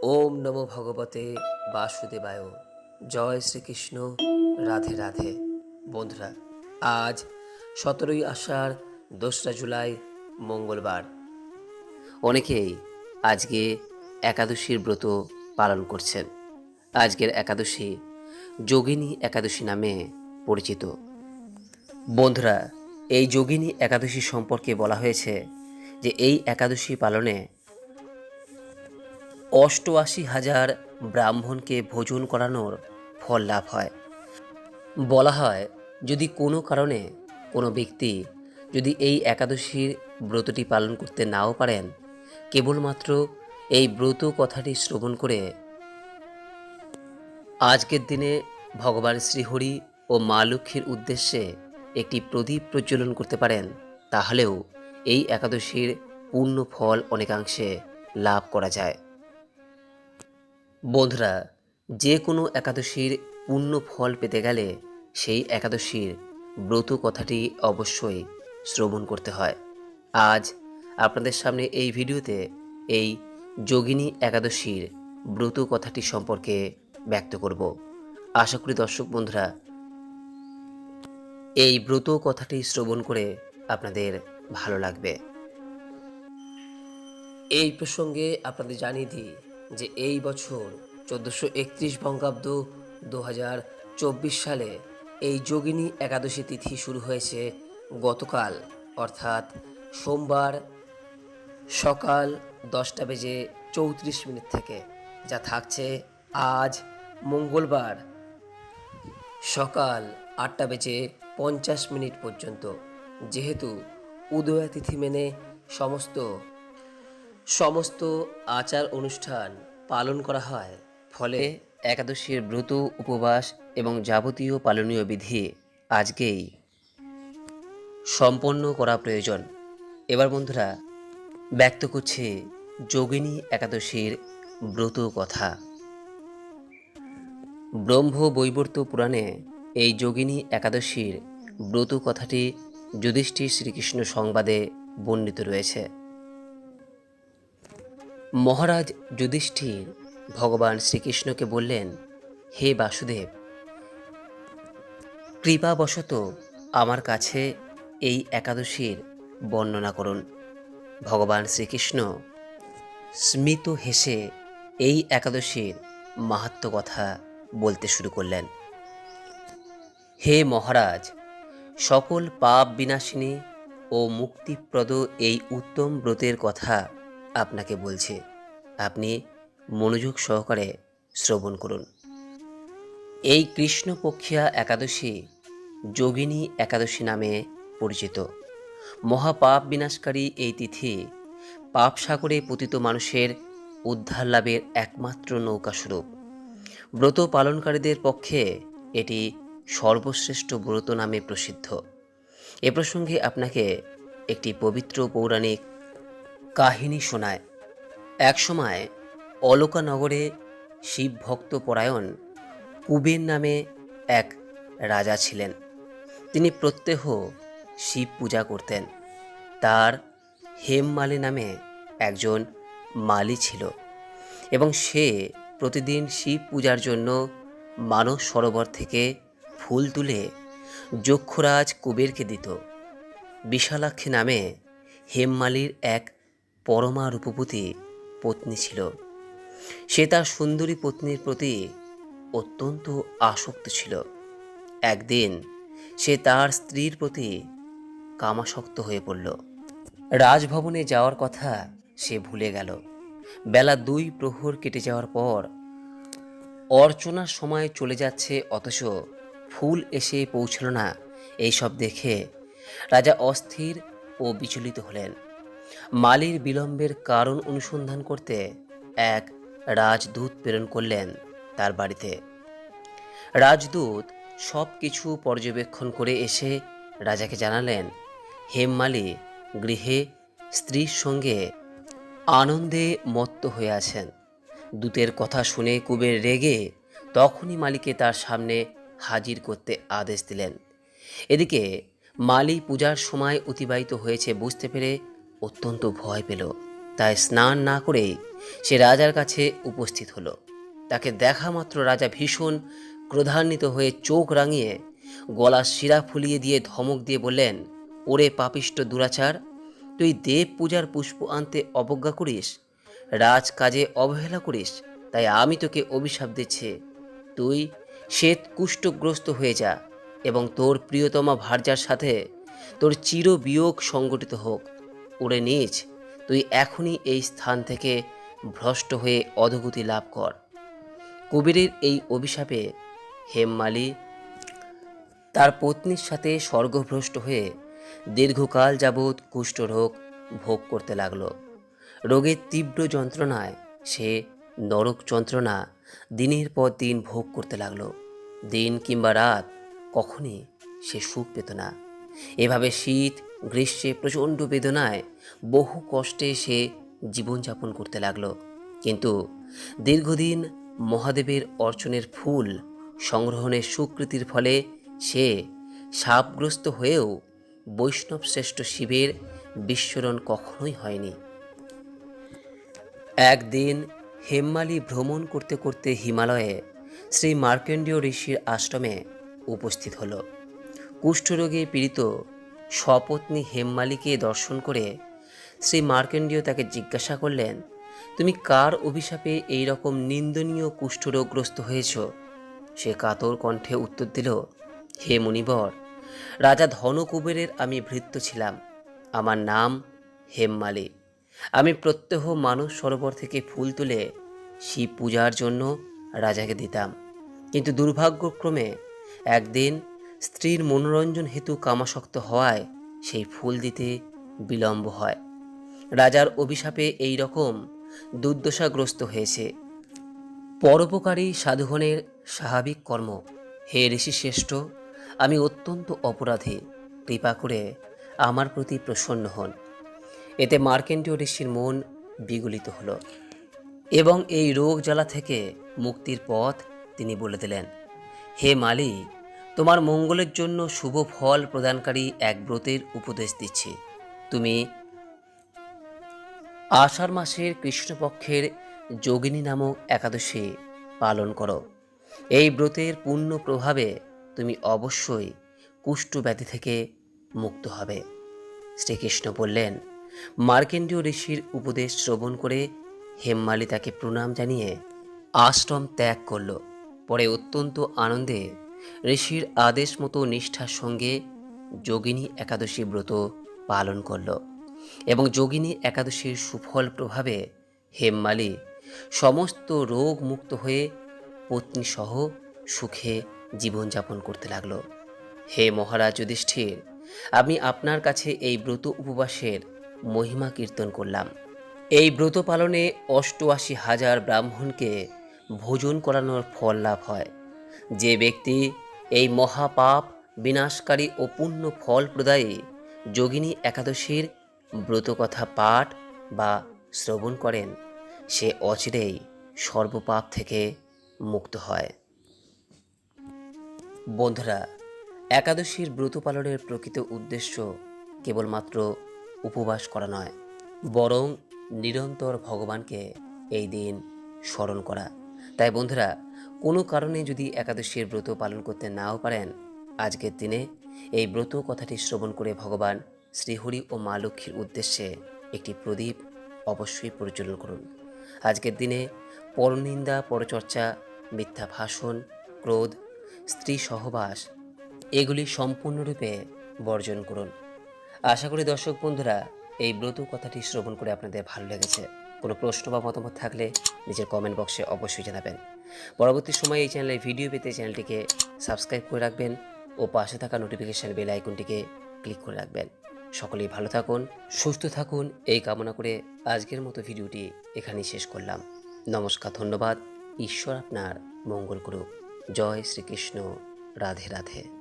ওম নমো ভগবতে বাসুদেবায়। জয় শ্রীকৃষ্ণ। রাধে রাধে। বন্ধুরা, আজ 17ই আষাঢ় 2রা জুলাই মঙ্গলবার। অনেকেই আজকে একাদশীর ব্রত পালন করছেন। আজকের একাদশী যোগিনী একাদশী নামে পরিচিত। বন্ধুরা, এই যোগিনী একাদশী সম্পর্কে বলা হয়েছে যে এই একাদশী পালনে 88,000 ব্রাহ্মণকে ভোজন করানোর ফল লাভ হয়। বলা হয়, যদি কোনো কারণে কোনো ব্যক্তি যদি এই একাদশীর ব্রতটি পালন করতে নাও পারেন, কেবলমাত্র এই ব্রত কথাটি শ্রবণ করে আজকের দিনে ভগবান শ্রীহরি ও মা লক্ষ্মীর উদ্দেশ্যে একটি প্রদীপ প্রজ্বলন করতে পারেন, তাহলেও এই একাদশীর পূর্ণ ফল অনেকাংশে লাভ করা যায়। বন্ধুরা, যে কোনো একাদশীর পূর্ণ ফল পেতে গেলে সেই একাদশীর ব্রত কথাটি অবশ্যই শ্রবণ করতে হয়। আজ আপনাদের সামনে এই ভিডিওতে এই যোগিনী একাদশীর ব্রত কথাটি সম্পর্কে ব্যক্ত করব। আশা করি দর্শক বন্ধুরা এই ব্রত কথাটি শ্রবণ করে আপনাদের ভালো লাগবে। এই প্রসঙ্গে আপনাদের জানিয়ে দিই যে এই বছর 1431 বঙ্গাব্দ 2024 সালে এই যোগিনী একাদশী তিথি শুরু হয়েছে গতকাল, অর্থাৎ সোমবার সকাল 10:34 থেকে, যা থাকছে আজ মঙ্গলবার সকাল 8:50 পর্যন্ত। যেহেতু উদয়া তিথি মেনে সমস্ত আচার অনুষ্ঠান পালন করা হয়, ফলে একাদশীর ব্রত, উপবাস এবং যাবতীয় পালনীয় বিধি আজকেই সম্পন্ন করা প্রয়োজন। এবার বন্ধুরা ব্যক্ত করছে যোগিনী একাদশীর ব্রত কথা। ব্রহ্ম বৈবর্ত পুরাণে এই যোগিনী একাদশীর ব্রত কথাটি যুধিষ্ঠির শ্রীকৃষ্ণ সংবাদে বর্ণিত রয়েছে। মহারাজ যুধিষ্ঠির ভগবান শ্রীকৃষ্ণকে বললেন, হে বাসুদেব, কৃপাবশত আমার কাছে এই একাদশীর বর্ণনা করুন। ভগবান শ্রীকৃষ্ণ স্মিত হেসে এই একাদশীর মাহাত্ম্য কথা বলতে শুরু করলেন। হে মহারাজ, সকল পাপ বিনাশিনী ও মুক্তিপ্রদ এই উত্তম ব্রতের কথা আপনাকে বলছে। আপনি মনোযোগ সহকারে শ্রবণ করুন। এই কৃষ্ণপক্ষিয়া একাদশী যোগিনী একাদশী নামে পরিচিত। মহাপাপ বিনাশকারী এই তিথি পাপ সাগরে পতিত মানুষের উদ্ধার লাভের একমাত্র নৌকাস্বরূপ। ব্রত পালনকারীদের পক্ষে এটি সর্বশ্রেষ্ঠ ব্রত নামে প্রসিদ্ধ। এ প্রসঙ্গে আপনাকে একটি পবিত্র পৌরাণিক কাহিনী শোনায়। একসময় অলকানগরে শিব ভক্ত পরায়ণ কুবের নামে এক রাজা ছিলেন। তিনি প্রত্যহ শিব পূজা করতেন। তার হেমমালি নামে একজন মালি ছিল এবং সে প্রতিদিন শিব পূজার জন্য মানস সরোবর থেকে ফুল তুলে যক্ষরাজ কুবেরকে দিত। বিশালাক্ষী নামে হেমমালির এক পরমা রূপবতী পত্নী ছিল। সে তার সুন্দরী পত্নীর প্রতি অত্যন্ত আসক্ত ছিল। একদিন সে তার স্ত্রীর প্রতি কামাসক্ত হয়ে পড়ল। রাজভবনে যাওয়ার কথা সে ভুলে গেল। বেলা 2 প্রহর কেটে যাওয়ার পর অর্চনার সময় চলে যাচ্ছে, অথচ ফুল এসে পৌঁছল না। এইসব দেখে রাজা অস্থির ও বিচলিত হলেন। মালির বিলম্বের কারণ অনুসন্ধান করতে এক রাজদূত প্রেরণ করলেন তার বাড়িতে। রাজদূত সব কিছু পর্যবেক্ষণ করে এসে রাজাকে জানালেন, হেমমালি গৃহে স্ত্রীর সঙ্গে আনন্দে মত্ত হয়ে আছেন। দূতের কথা শুনে কুবের রেগে তখনই মালিকে তার সামনে হাজির করতে আদেশ দিলেন। এদিকে মালি পূজার সময় অতিবাহিত হয়েছে বুঝতে পেরে অত্যন্ত ভয় পেল। তাই স্নান না করেই সে রাজার কাছে উপস্থিত হলো। তাকে দেখা মাত্র রাজা ভীষণ ক্রোধান্বিত হয়ে চোখ রাঙিয়ে গলা শিরা ফুলিয়ে দিয়ে ধমক দিয়ে বললেন, ওরে পাপিষ্ট দুরাচার, তুই দেব পূজার পুষ্প আনতে অবজ্ঞা করিস, রাজ কাজে অবহেলা করিস, তাই আমি তোকে অভিশাপ দিচ্ছি। তুই শ্বেত কুষ্ঠগ্রস্ত হয়ে যা এবং তোর প্রিয়তমা ভার্যার সাথে তোর চির বিয়োগ সংগঠিত হোক। ওরে নীচ, তুই এখনই এই স্থান থেকে ভ্রষ্ট হয়ে অধোগতি লাভ কর। কবিরের এই অভিশাপে হেমমালী তার পত্নীর সাথে স্বর্গভ্রষ্ট হয়ে দীর্ঘকাল যাবৎ কুষ্ঠরোগ ভোগ করতে লাগল। রোগের তীব্র যন্ত্রণায় সে নরক যন্ত্রণা দিনের পর দিন ভোগ করতে লাগলো। দিন কিংবা রাত কখনই সে সুখ পেত না। এভাবে শীত গ্রীষ্মে প্রচণ্ড বেদনায় বহু কষ্টে সে জীবনযাপন করতে লাগলো। কিন্তু দীর্ঘদিন মহাদেবের অর্চনের ফুল সংগ্রহণের সুকৃতির ফলে সে শাপগ্রস্ত হয়েও বৈষ্ণব শ্রেষ্ঠ শিবের বিস্মরণ কখনোই হয়নি। একদিন হেমমালী ভ্রমণ করতে করতে হিমালয়ে শ্রী মার্কণ্ডেয় ঋষির আশ্রমে উপস্থিত হল। কুষ্ঠরোগে পীড়িত স্বপত্নী হেমমালীকে দর্শন করে শ্রী মার্কণ্ডেয় তাকে জিজ্ঞাসা করলেন, তুমি কার অভিশাপে এই রকম নিন্দনীয় কুষ্ঠরোগগ্রস্ত হয়েছ? সে কাতর কণ্ঠে উত্তর দিল, হে মুনিবর, রাজা ধনকুবেরের আমি ভৃত্য ছিলাম। আমার নাম হেমমালী। আমি প্রত্যহ মানস সরোবর থেকে ফুল তুলে শিব পূজার জন্য রাজাকে দিতাম। কিন্তু দুর্ভাগ্যক্রমে একদিন স্ত্রীর মনোরঞ্জন হেতু কামাসক্ত হওয়ায় সেই ফুল দিতে বিলম্ব হয়। রাজার অভিশাপে এই রকম দুর্দশাগ্রস্ত হয়েছে। পরোপকারী সাধুগণের স্বাভাবিক কর্ম। হে ঋষি শ্রেষ্ঠ, আমি অত্যন্ত অপরাধী, কৃপা করে আমার প্রতি প্রসন্ন হন। এতে মার্কণ্ডেয় ঋষির মন বিগলিত হল এবং এই রোগ জ্বালা থেকে মুক্তির পথ তিনি বলে দিলেন, হে মালি, তোমার মঙ্গলের জন্য শুভ ফল প্রদানকারী এক ব্রতের উপদেশ দিচ্ছি। তুমি আষাঢ় মাসের কৃষ্ণপক্ষের যোগিনী নামক একাদশী পালন করো। এই ব্রতের পূর্ণ প্রভাবে তুমি অবশ্যই কুষ্ঠব্যাধি থেকে মুক্ত হবে। শ্রীকৃষ্ণ বললেন, মার্কণ্ডেয় ঋষির উপদেশ শ্রবণ করে হেমমালী তাকে প্রণাম জানিয়ে আশ্রম ত্যাগ করল। পরে অত্যন্ত আনন্দে ঋষির আদেশ মতো নিষ্ঠার সঙ্গে যোগিনী একাদশী ব্রত পালন করল এবং যোগিনী একাদশীর সুফল প্রভাবে হেমমালী সমস্ত রোগ মুক্ত হয়ে পত্নীসহ সুখে জীবনযাপন করতে লাগল। হে মহারাজ যুধিষ্ঠির, আমি আপনার কাছে এই ব্রত উপবাসের মহিমা কীর্তন করলাম। এই ব্রত পালনে ৮৮,০০০ ব্রাহ্মণকে ভোজন করানোর ফল লাভ হয়। যে ব্যক্তি এই মহাপাপ বিনাশকারী ও পুণ্য ফল প্রদায়ী যোগিনী একাদশীর ব্রতকথা পাঠ বা শ্রবণ করেন, সে অচিরেই সর্বপাপ থেকে মুক্ত হয়। বন্ধুরা, একাদশীর ব্রত পালনের প্রকৃত উদ্দেশ্য কেবলমাত্র উপবাস করা নয়, বরং নিরন্তর ভগবানকে এই দিন স্মরণ করা। তাই বন্ধুরা, কোনো কারণে যদি একাদশীর ব্রত পালন করতে নাও পারেন, আজকের দিনে এই ব্রত কথাটি শ্রবণ করে ভগবান শ্রীহরি ও মা লক্ষ্মীর উদ্দেশ্যে একটি প্রদীপ অবশ্যই প্রজ্বলন করুন। আজকের দিনে পরনিন্দা, পরচর্চা, মিথ্যা ভাষণ, ক্রোধ, স্ত্রী সহবাস এগুলি সম্পূর্ণরূপে বর্জন করুন। আশা করি দর্শক বন্ধুরা, এই ব্রত কথাটি শ্রবণ করে আপনাদের ভালো লেগেছে। কোনো প্রশ্ন বা মতামত থাকলে নিজের কমেন্ট বক্সে অবশ্যই জানাবেন। পরবর্তী সময়ে এই চ্যানেলে ভিডিও পেতে চ্যানেলটিকে সাবস্ক্রাইব করে রাখবেন ও পাশে থাকা নোটিফিকেশান বেল আইকনটিকে ক্লিক করে রাখবেন। সকলেই ভালো থাকুন, সুস্থ থাকুন, এই কামনা করে আজকের মতো ভিডিওটি এখানেই শেষ করলাম। নমস্কার, ধন্যবাদ। ঈশ্বর আপনার মঙ্গল করুক। জয় শ্রীকৃষ্ণ। রাধে রাধে।